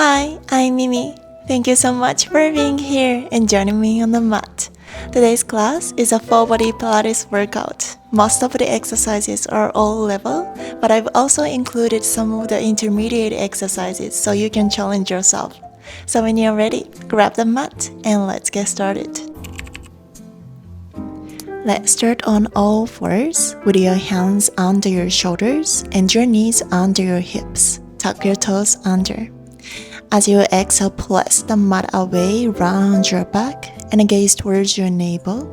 Hi, I'm Mimi. Thank you so much for being here and joining me on the mat. Today's class is a full body Pilates workout. Most of the exercises are all level, but I've also included some of the intermediate exercises so you can challenge yourself. So when you're ready, grab the mat and let's get started. Let's start on all fours with your hands under your shoulders and your knees under your hips. Tuck your toes under. As you exhale, press the mat away, round your back and gaze towards your navel.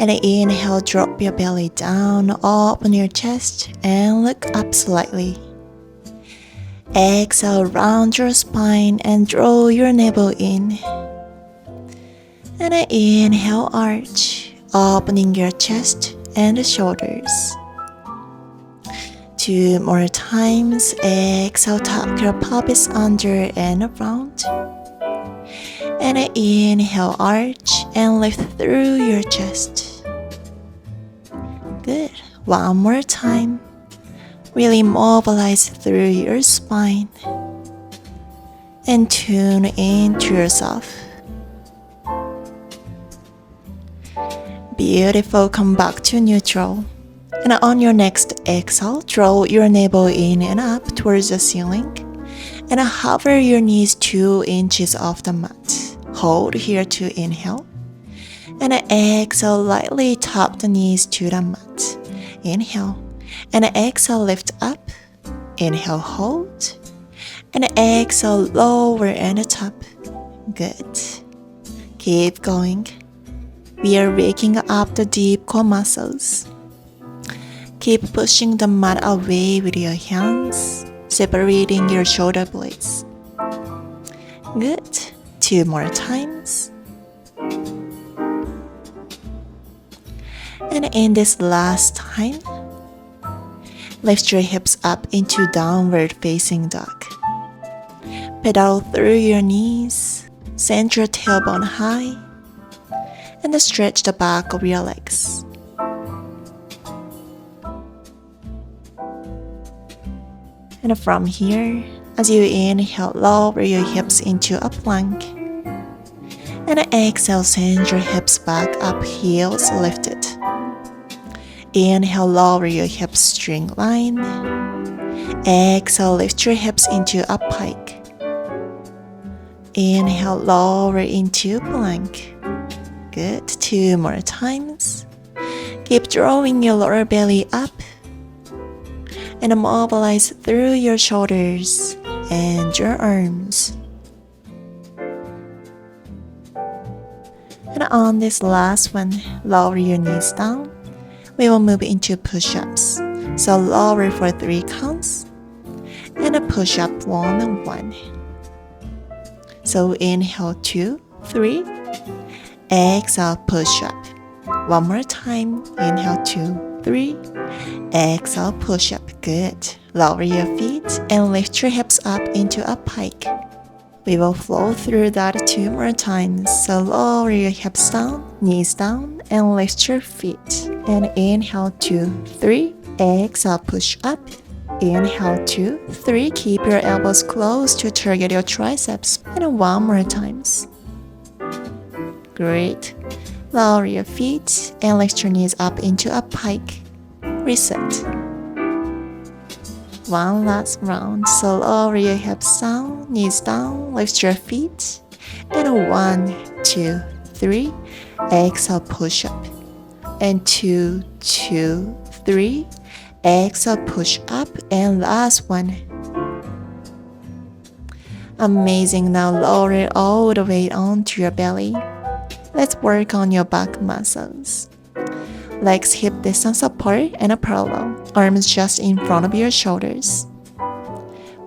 And inhale, drop your belly down, open your chest and look up slightly. Exhale, round your spine and draw your navel in. And inhale, arch, opening your chest and shoulders. 2 more times. Exhale, tuck your pelvis under and around. And inhale, arch and lift through your chest. Good. One more time. Really mobilize through your spine. And tune into yourself. Beautiful. Come back to neutral. And on your next exhale, draw your navel in and up towards the ceiling. And hover your knees 2 inches off the mat. Hold here to inhale. And exhale, lightly tap the knees to the mat. Inhale. And exhale, lift up. Inhale, hold. And exhale, lower and tap. Good. Keep going. We are waking up the deep core muscles. Keep pushing the mat away with your hands, separating your shoulder blades. Good. 2 more times. And in this last time, lift your hips up into downward facing dog. Pedal through your knees, send your tailbone high, and stretch the back of your legs. And from here, as you inhale, lower your hips into a plank. And exhale, send your hips back up, heels lifted. Inhale, lower your hips, string line. Exhale, lift your hips into a pike. Inhale, lower into plank. Good. 2 more times. Keep drawing your lower belly up. And mobilize through your shoulders and your arms. And on this last one, lower your knees down. We will move into push-ups. So lower for 3 counts. And a push-up 1, 1. So inhale 2, 3. Exhale, push up. 1 more time. Inhale 2, 3. Exhale, push up. Good. Lower your feet and lift your hips up into a pike. We will flow through that 2 more times. So lower your hips down, knees down, and lift your feet. And inhale 2, 3. Exhale, push up. Inhale 2, 3. Keep your elbows close to target your triceps. And 1 more times. Great. Lower your feet and lift your knees up into a pike. Reset. 1 last round. So lower your hips down, knees down, lift your feet. And 1, 2, 3. Exhale, push up. And 2, 2, 3. Exhale, push up. And last one. Amazing. Now lower all the weight onto your belly. Let's work on your back muscles. Legs hip distance apart and parallel. Arms just in front of your shoulders.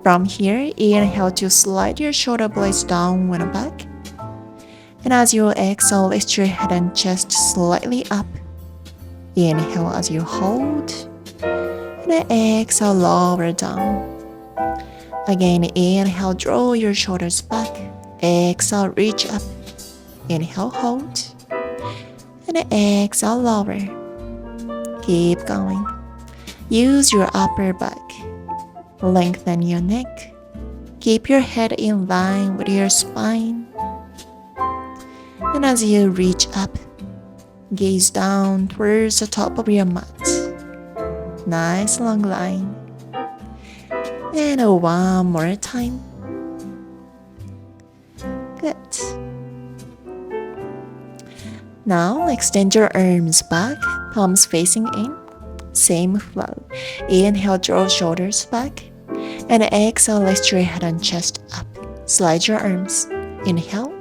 From here, inhale to slide your shoulder blades down and back. And as you exhale, lift your head and chest slightly up. Inhale as you hold. And exhale, lower down. Again, inhale, draw your shoulders back. Exhale, reach up. Inhale, hold. And exhale, lower. Keep going. Use your upper back. Lengthen your neck. Keep your head in line with your spine. And as you reach up, gaze down towards the top of your mat. Nice long line. And one more time. Good. Now extend your arms back, palms facing in. Same flow. Inhale, draw shoulders back. And exhale, lift your head and chest up. Slide your arms. Inhale.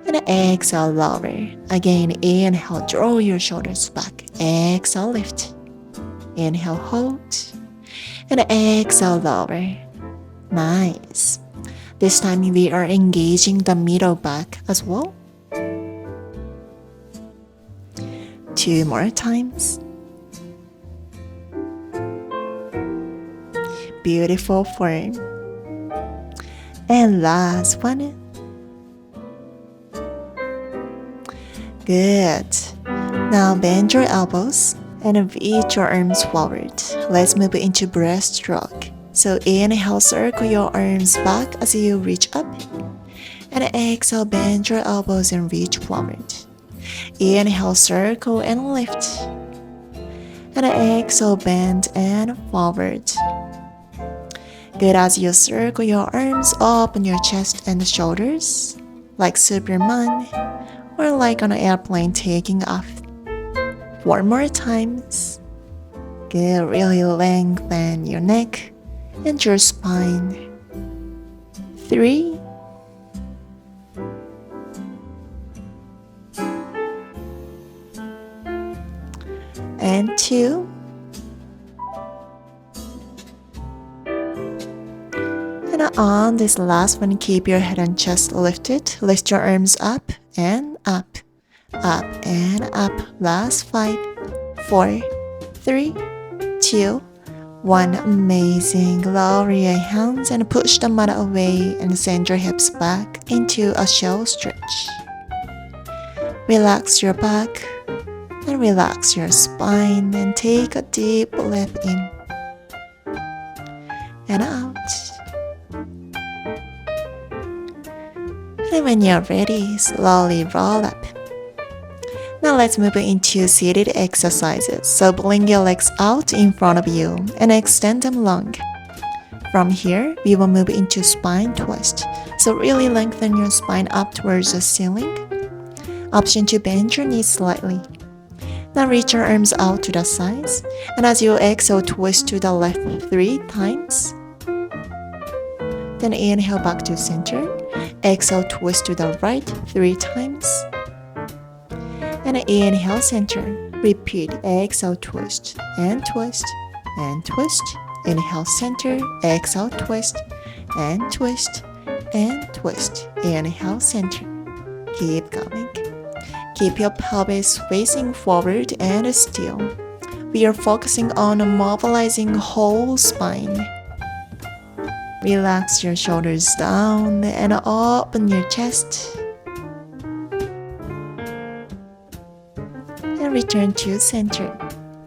And exhale, lower. Again, inhale, draw your shoulders back. Exhale, lift. Inhale, hold. And exhale, lower. Nice. This time we are engaging the middle back as well. 2 more times. Beautiful form. And last one. Good. Now bend your elbows and reach your arms forward. Let's move into breaststroke. So inhale, circle your arms back as you reach up. And exhale, bend your elbows and reach forward. Inhale, circle and lift. And exhale, bend and forward. Good. As you circle your arms, open your chest and shoulders like Superman or like on an airplane taking off. 4 more times. Good. Really lengthen your neck and your spine. 3. And 2. And on this last one, keep your head and chest lifted. Lift your arms up and up, up and up. Last 5, 4, 3, 2, 1. Amazing. Lower your hands and push the mat away and send your hips back into a shallow stretch. Relax your back and relax your spine and take a deep breath in and out. And when you're ready, slowly roll up. Now let's move into seated exercises. So bring your legs out in front of you and extend them long. From here, we will move into spine twist. So really lengthen your spine up towards the ceiling. Option to bend your knees slightly. Now reach your arms out to the sides. And as you exhale, twist to the left 3 times. Then inhale back to center. Exhale, twist to the right 3 times. And inhale, center. Repeat. Exhale, twist and twist and twist. Inhale, center. Exhale, twist and twist and twist. Inhale, center. Keep going. Keep your pelvis facing forward and still. We are focusing on mobilizing whole spine. Relax your shoulders down and open your chest. And return to center.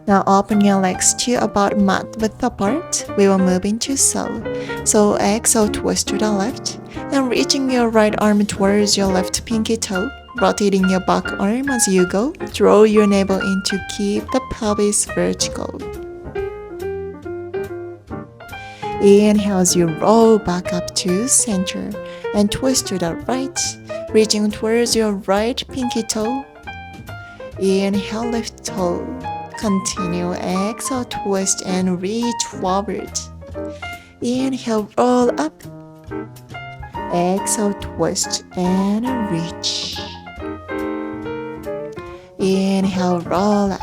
Now open your legs to about mat width apart. We will move into sow. So exhale, twist to the left. And reaching your right arm towards your left pinky toe. Rotating your back arm as you go. Draw your navel in to keep the pelvis vertical. Inhale as you roll back up to center and twist to the right, reaching towards your right pinky toe. Inhale, lift toe. Continue. Exhale, twist and reach forward. Inhale, roll up. Exhale, twist and reach. Inhale, roll up.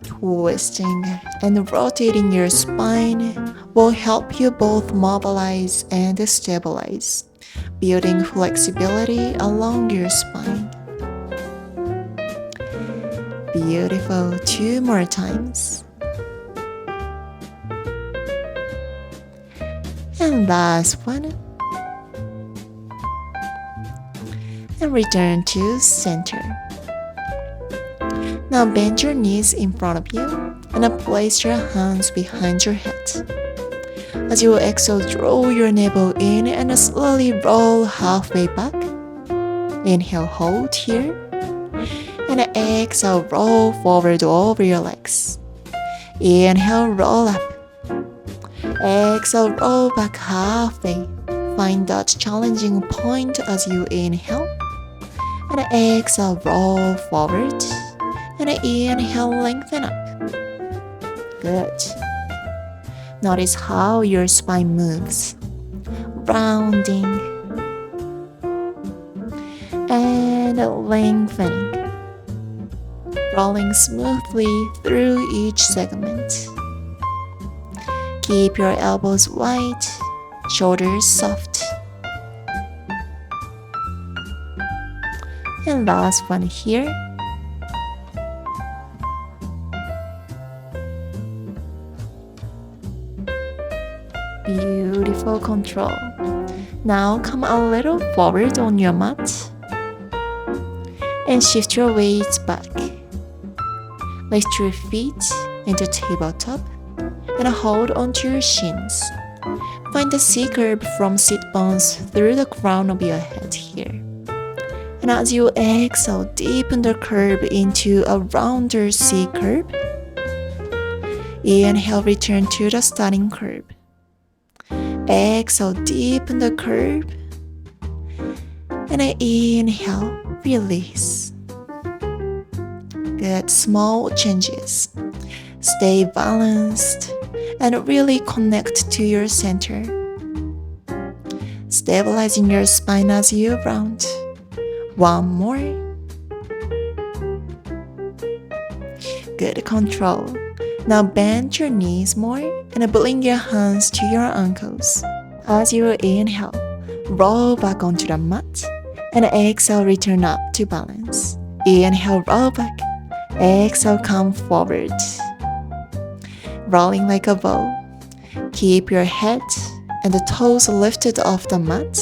Twisting and rotating your spine will help you both mobilize and stabilize, building flexibility along your spine. Beautiful. 2 more times. And last one. And return to center. Now bend your knees in front of you and place your hands behind your head. As you exhale, draw your navel in and slowly roll halfway back. Inhale, hold here. And exhale, roll forward over your legs. Inhale, roll up. Exhale, roll back halfway. Find that challenging point as you inhale. And exhale, roll forward. And inhale, lengthen up. Good. Notice how your spine moves. Rounding. And lengthening. Rolling smoothly through each segment. Keep your elbows wide, shoulders soft. And last one here. Beautiful control. Now come a little forward on your mat and shift your weight back. Lift your feet into tabletop and hold onto your shins. Find the C curve from sit bones through the crown of your head here. And as you exhale, deepen the curve into a rounder C curve. Inhale, return to the starting curve. Exhale, deepen the curve. And inhale, release. Good, small changes. Stay balanced and really connect to your center. Stabilizing your spine as you round. One more. Good control. Now bend your knees more and bring your hands to your ankles. As you inhale, roll back onto the mat and exhale, return up to balance. Inhale, roll back. Exhale, come forward. Rolling like a bow. Keep your head and the toes lifted off the mat.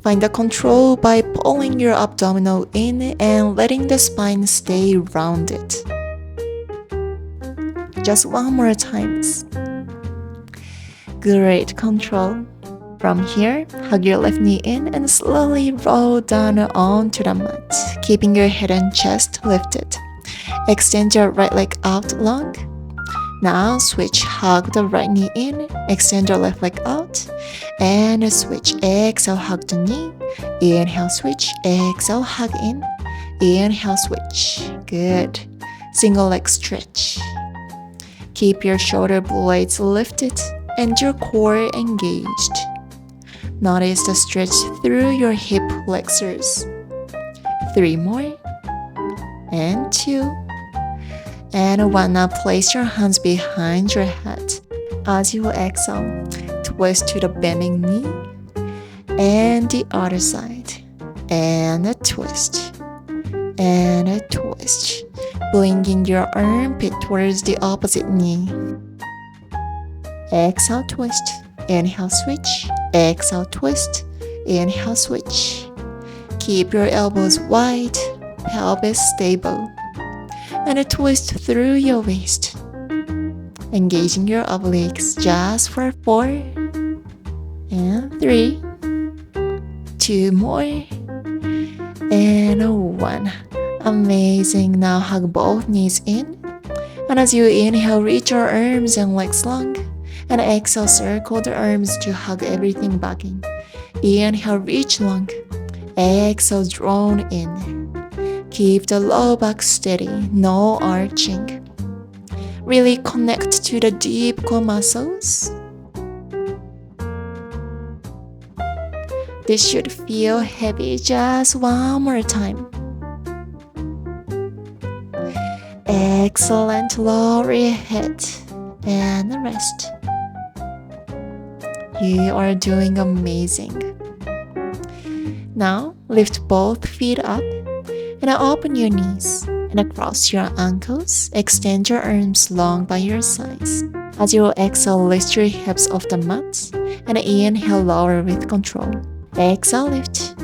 Find the control by pulling your abdominal in and letting the spine stay rounded. Just one more time. Great control. From here, hug your left knee in and slowly roll down onto the mat, keeping your head and chest lifted. Extend your right leg out long. Now switch, hug the right knee in, extend your left leg out, and switch. Exhale, hug the knee. Inhale, switch. Exhale, hug in. Inhale, switch. Good. Single leg stretch. Keep your shoulder blades lifted and your core engaged. Notice the stretch through your hip flexors. 3 more. And 2. And 1. Now place your hands behind your head. As you exhale, twist to the bending knee. And the other side. And a twist. And a twist. Bringing your armpit towards the opposite knee. Exhale, twist. Inhale, switch. Exhale, twist. Inhale, switch. Keep your elbows wide, pelvis stable. And a twist through your waist. Engaging your obliques just for 4. And 3. 2 more. And 1. Amazing. Now hug both knees in. And as you inhale, reach your arms and legs long. And exhale, circle the arms to hug everything back in. Inhale, reach long. Exhale, drawn in. Keep the low back steady, no arching. Really connect to the deep core muscles. This should feel heavy. Just one more time. Excellent. Lower your head and rest. You are doing amazing. Now lift both feet up and open your knees and cross your ankles. Extend your arms long by your sides. As you exhale, lift your hips off the mat and inhale, lower with control. Exhale, lift.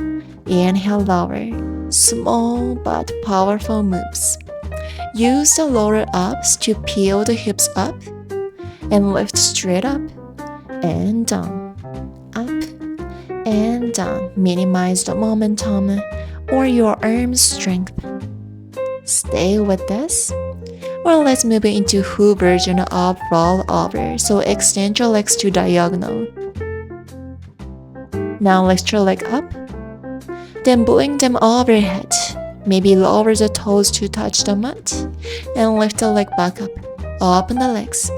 Inhale, lower. Small but powerful moves. Use the lower abs to peel the hips up and lift straight up. and down, up and down. Minimize the momentum or your arm strength. Stay with this. Well, let's move into who version of rollover. So extend your legs to diagonal. Now lift your leg up. Then bring them overhead. Maybe lower the toes to touch the mat. And lift the leg back up. Open the legs.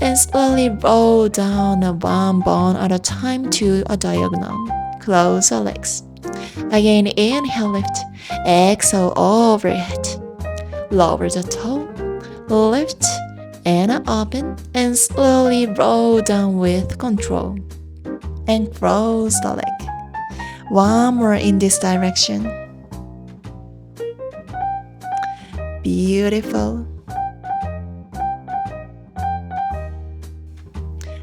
And slowly roll down one bone at a time to a diagonal. Close the legs. Again, inhale, lift. Exhale, overhead. Lower the toe. Lift and open and slowly roll down with control and cross the leg. One more in this direction. Beautiful.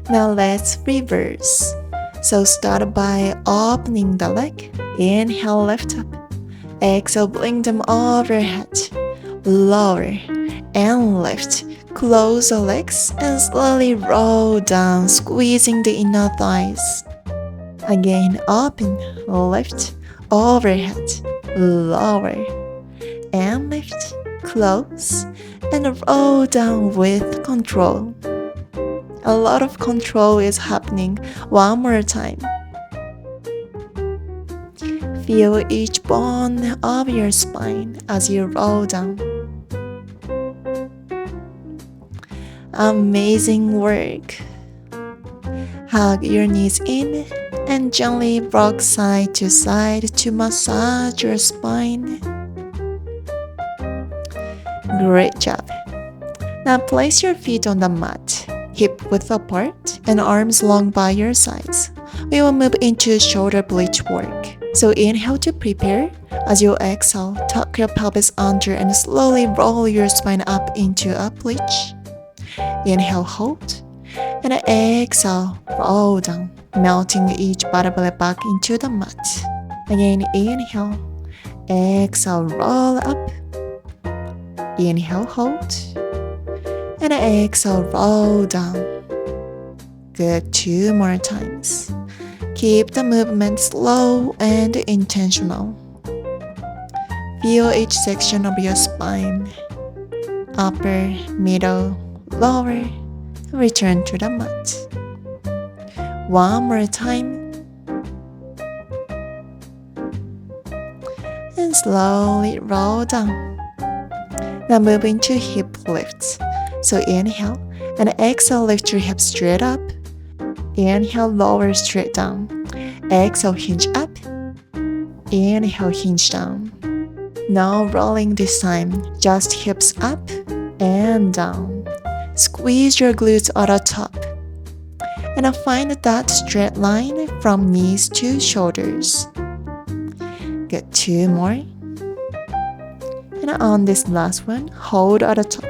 Now let's reverse. So start by opening the leg. Inhale, lift up. Exhale, bring them overhead. Lower and lift. Close the legs and slowly roll down, squeezing the inner thighs. Again, open, lift, overhead, lower, and lift, close, and roll down with control. A lot of control is happening. One more time. Feel each bone of your spine as you roll down. Amazing work. Hug your knees in and gently rock side to side to massage your spine. Great job. Now place your feet on the mat, hip width apart and arms long by your sides. We will move into shoulder bridge work. So inhale to prepare. As you exhale, tuck your pelvis under and slowly roll your spine up into a bridge. Inhale, hold, and exhale, roll down, melting each vertebra back into the mat. Again, inhale, exhale, roll up, inhale, hold, and exhale, roll down. Good, 2 more times. Keep the movement slow and intentional. Feel each section of your spine, upper, middle, lower, return to the mat. One more time. And slowly roll down. Now move into hip lifts. So inhale and exhale, lift your hips straight up. Inhale, lower straight down. Exhale, hinge up. Inhale, hinge down. Now rolling this time, just hips up and down. Squeeze your glutes at the top. And find that straight line from knees to shoulders. Good, 2 more. And on this last one, hold at the top.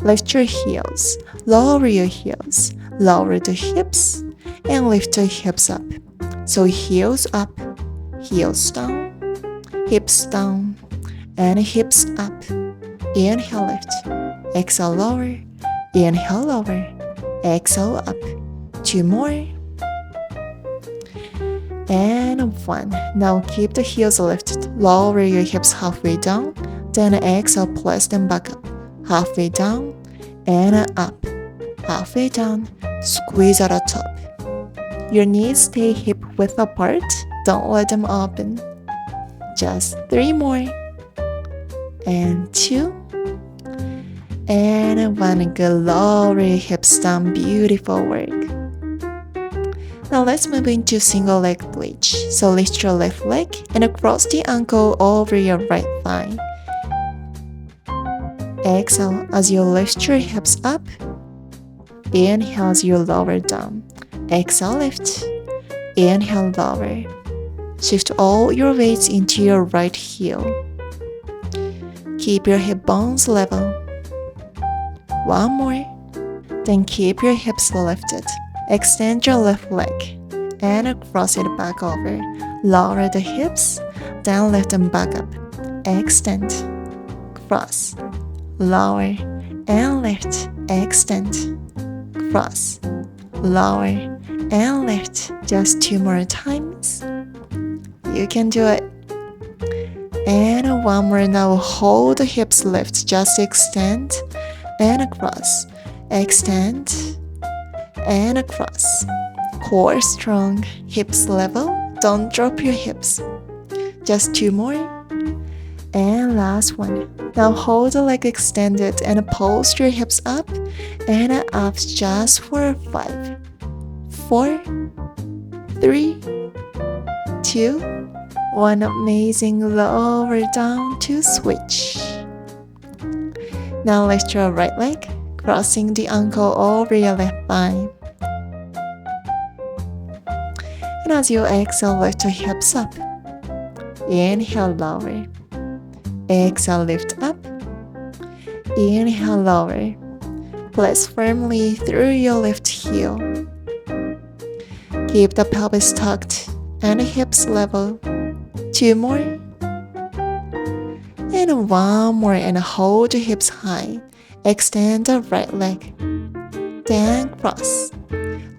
Lift your heels, lower your heels, lower the hips, and lift the hips up. So heels up, heels down, hips down, and hips up. Inhale, lift. Exhale, lower. Inhale, lower. Exhale, up. 2 more. And 1. Now keep the heels lifted. Lower your hips halfway down. Then exhale, press them back up. Halfway down and up. Halfway down. Squeeze at the top. Your knees stay hip width apart. Don't let them open. Just 3 more. And 2. And 1. Good. Lower your hips down. Beautiful work. Now let's move into single leg bridge. So lift your left leg and cross the ankle over your right thigh. Exhale as you lift your hips up. Inhale as you lower down. Exhale, lift. Inhale, lower. Shift all your weights into your right heel. Keep your hip bones level. 1 more. Then keep your hips lifted. Extend your left leg and cross it back over. Lower the hips, then lift them back up. Extend, cross, lower, and lift. Extend, cross, lower, and lift. Just 2 more times. You can do it. And one more. Now hold the hips lift. Just extend and across. Extend and across. Core strong, hips level. Don't drop your hips. Just 2 more. And last one. Now hold the leg extended and post your hips up and up just for 5, 4, 3, 2, 1. Amazing. Lower down to switch. Now lift your right leg, crossing the ankle over your left thigh. And as you exhale, lift your hips up. Inhale, lower. Exhale, lift up. Inhale, lower. Press firmly through your left heel. Keep the pelvis tucked and the hips level. 2 more. And 1 more. And hold the hips high. Extend the right leg. Then cross.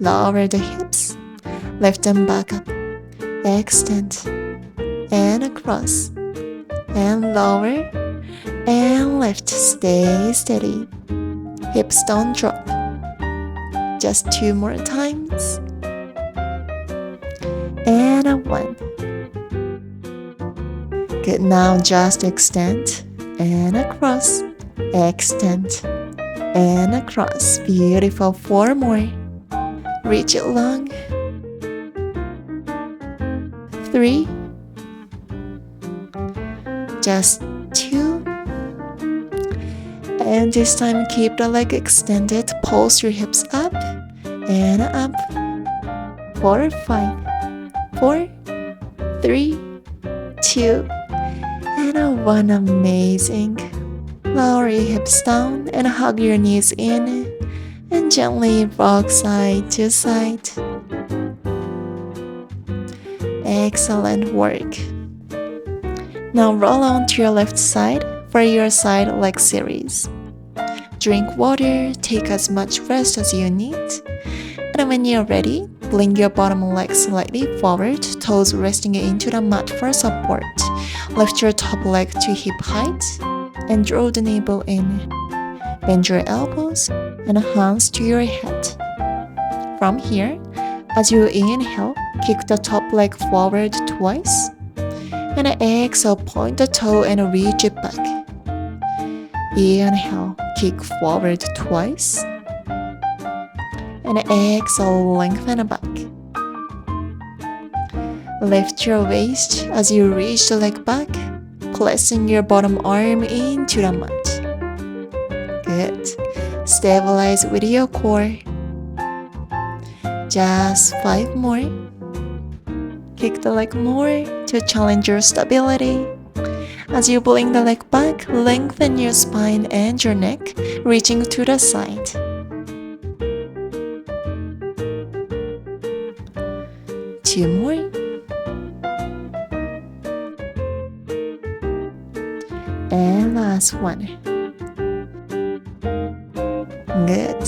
Lower the hips. Lift them back up. Extend. And across. And lower. And lift. Stay steady. Hips don't drop. Just 2 more times. And 1. Good. Now just extend and across. Extend and across. Beautiful. 4 more. Reach it long. 3. Just 2. And this time keep the leg extended. Pulse your hips up and up. 4, 5, 4, 3, 2, and 1. Amazing. Lower your hips down and hug your knees in and gently rock side to side. Excellent work. Now roll onto your left side for your side leg series. Drink water, take as much rest as you need. And when you're ready, bring your bottom leg slightly forward, toes resting into the mat for support. Lift your top leg to hip height and draw the navel in. Bend your elbows and hands to your head. From here, as you inhale, kick the top leg forward twice. And exhale, point the toe and reach it back. Inhale, kick forward twice. And exhale, lengthen back. Lift your waist as you reach the leg back, placing your bottom arm into the mat. Good. Stabilize with your core. Just 5 more. Kick the leg more to challenge your stability. As you bring the leg back, lengthen your spine and your neck, reaching to the side. Two more. And last one. Good.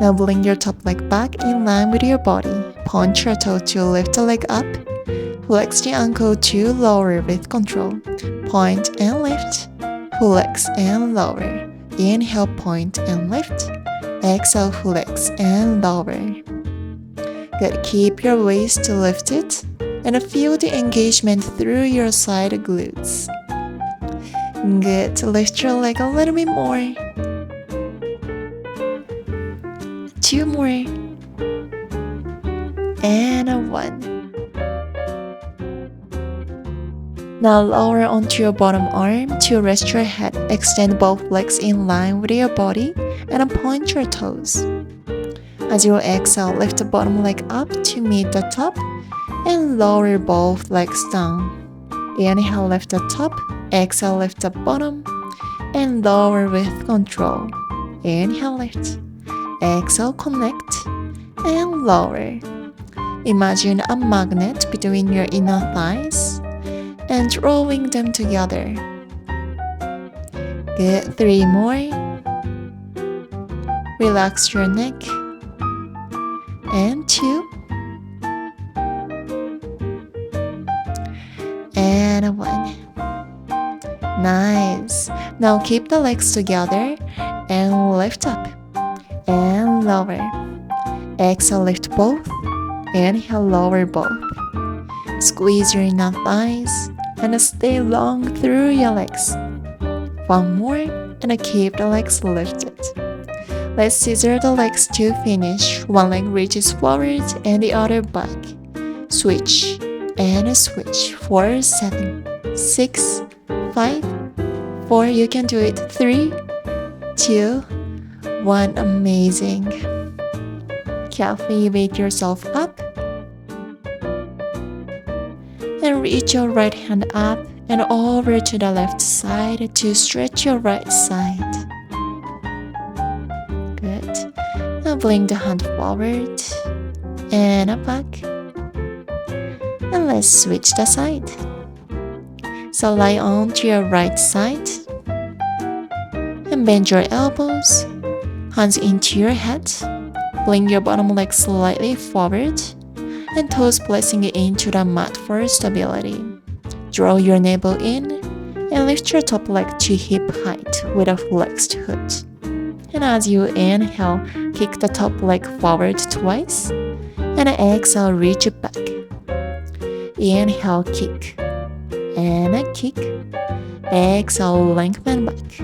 Now bring your top leg back in line with your body. Point your toe to lift the leg up. Flex the ankle to lower with control. Point and lift. Flex and lower. Inhale, point and lift. Exhale, flex and lower. Good. Keep your waist lifted and feel the engagement through your side glutes. Good. Lift your leg a little bit more. 2 more. And 1. Now lower onto your bottom arm to rest your head. Extend both legs in line with your body and point your toes. As you exhale, lift the bottom leg up to meet the top and lower both legs down. Inhale, lift the top. Exhale, lift the bottom and lower with control. Inhale, lift. Exhale, connect and lower. Imagine a magnet between your inner thighs and drawing them together. Good. 3 more. Relax your neck and 2, and 1. Nice. Now keep the legs together and lift up and lower. Exhale, lift both. Inhale, lower both. Squeeze your inner thighs and stay long through your legs. One more and keep the legs lifted. Let's scissor the legs to finish. One leg reaches forward and the other back. Switch and switch. 4, 7, 6, 5, 4. You can do it. 3, 2, 1. Amazing. Carefully wake yourself up and reach your right hand up and over to the left side to stretch your right side. Good. Now bring the hand forward and back. And let's switch the side. So lie on to your right side and bend your elbows, hands into your head. Bring your bottom leg slightly forward and toes pressing into the mat for stability. Draw your navel in and lift your top leg to hip height with a flexed foot. And as you inhale, kick the top leg forward twice and exhale, reach it back. Inhale, kick and a kick. Exhale, lengthen back.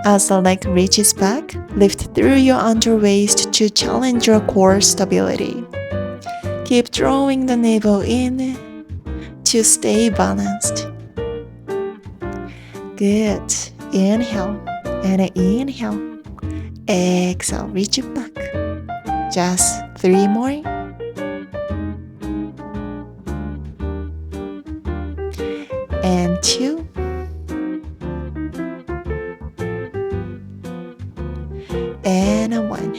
As the leg reaches back, lift through your under waist to challenge your core stability. Keep drawing the navel in to stay balanced. Good. Inhale and inhale. Exhale, reach it back. Just 3 more. And 2. And 1.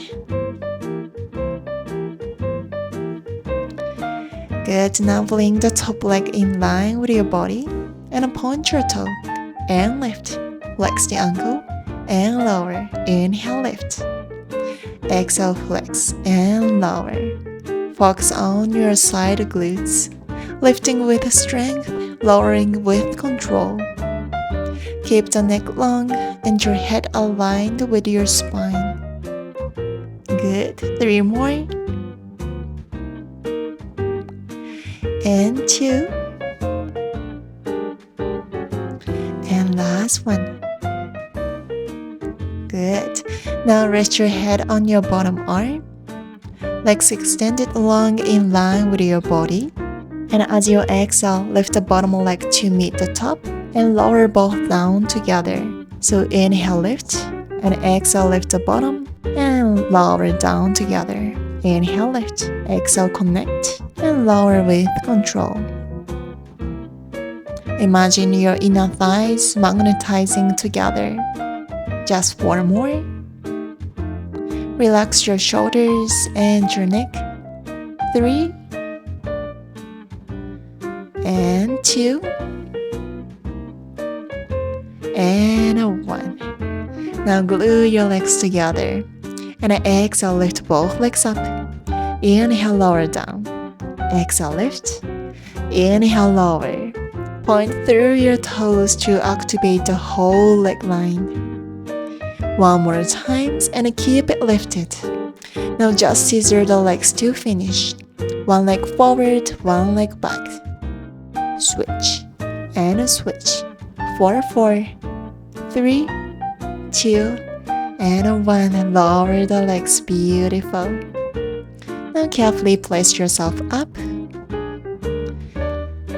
Good. Now bring the top leg in line with your body and point your toe and lift. Flex the ankle and lower. Inhale, lift. Exhale, flex and lower. Focus on your side glutes, lifting with strength, lowering with control. Keep the neck long and your head aligned with your spine. Good. 3 more. And 2. And last one. Good. Now rest your head on your bottom arm. Legs extended long in line with your body. And as you exhale, lift the bottom leg to meet the top and lower both down together. So inhale, lift, and exhale, lift the bottom and lower down together. Inhale, lift, exhale, connect, and lower with control. Imagine your inner thighs magnetizing together. Just 4 more. Relax your shoulders and your neck. 3. And 2. And 1. Now glue your legs together. And exhale, lift both legs up. Inhale, lower down. Exhale, lift. Inhale, lower. Point through your toes to activate the whole leg line. 1 more time and keep it lifted. Now just scissor the legs to finish. 1 leg forward, 1 leg back. Switch and switch. 4, 4, 3, 2, and 1. Lower the legs. Beautiful. Now carefully place yourself up.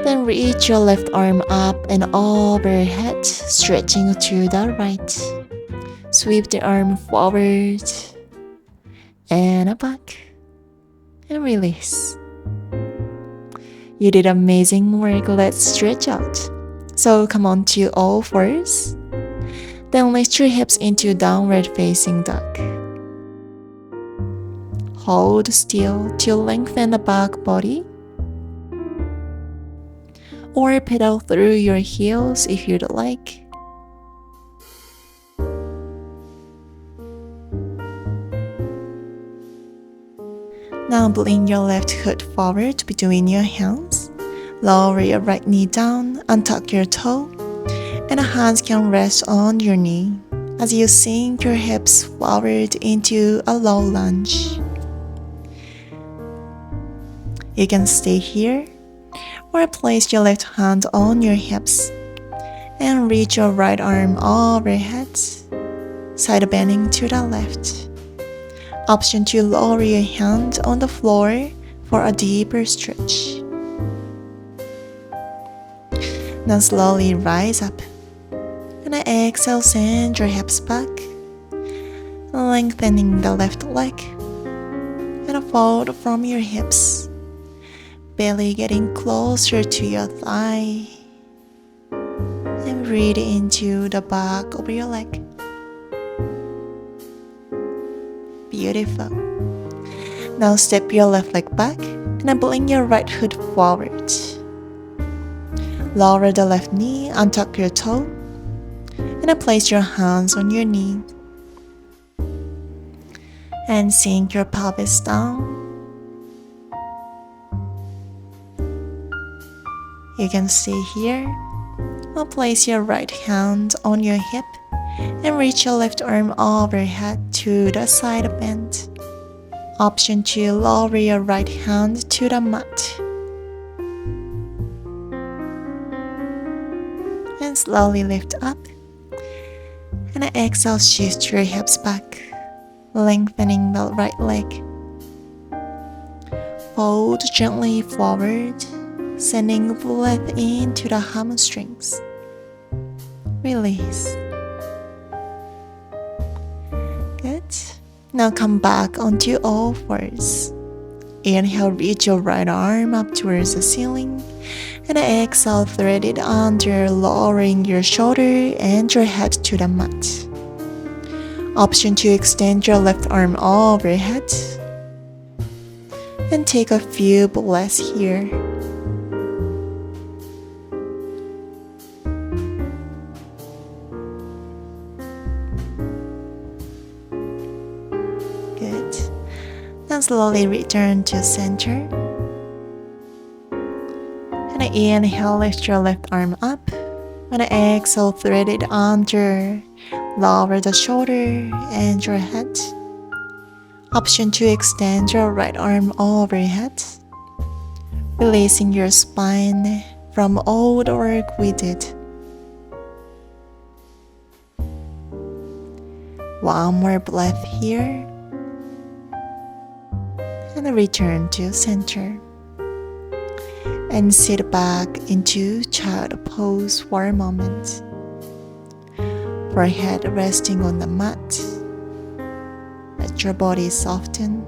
Then reach your left arm up and overhead, stretching to the right. Sweep the arm forward and back and release. You did amazing work. Let's stretch out. So come on to all fours. Then lift your hips into downward facing dog. Hold still to lengthen the back body. Or pedal through your heels if you'd like. Now bring your left foot forward between your hands. Lower your right knee down, untuck your toe, and the hands can rest on your knee as you sink your hips forward into a low lunge. You can stay here or place your left hand on your hips and reach your right arm overhead, side bending to the left. Option to lower your hand on the floor for a deeper stretch. Now slowly rise up. And exhale, send your hips back, lengthening the left leg, and fold from your hips, belly getting closer to your thigh, and breathe into the back of your leg. Beautiful. Now step your left leg back and bring your right foot forward. Lower the left knee, untuck your toe, and place your hands on your knee. And sink your pelvis down. You can stay here or place your right hand on your hip and reach your left arm overhead to the side bend. Option to lower your right hand to the mat. And slowly lift up. And exhale, shift your hips back, lengthening the right leg. Fold gently forward, sending breath into the hamstrings. Release. Good. Now come back onto all fours. Inhale, reach your right arm up towards the ceiling. And exhale, thread it under, lowering your shoulder and your head to the mat. Option to extend your left arm overhead. And take a few breaths here. Good. Now slowly return to center. And inhale, lift your left arm up. And exhale, thread it under, lower the shoulder and your head. Option to extend your right arm overhead, releasing your spine from all the work we did. One more breath here. And return to center. And sit back into child pose for a moment. Forehead resting on the mat. Let your body soften.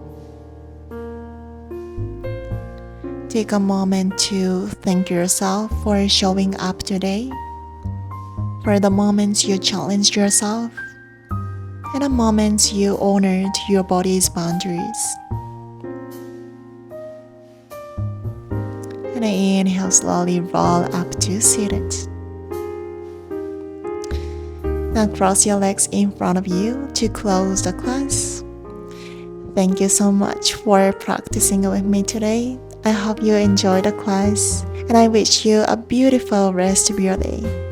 Take a moment to thank yourself for showing up today, for the moments you challenged yourself, and the moments you honored your body's boundaries. And inhale, slowly roll up to seated. Now cross your legs in front of you to close the class. Thank you so much for practicing with me today. I hope you enjoyed the class, and I wish you a beautiful rest of your day.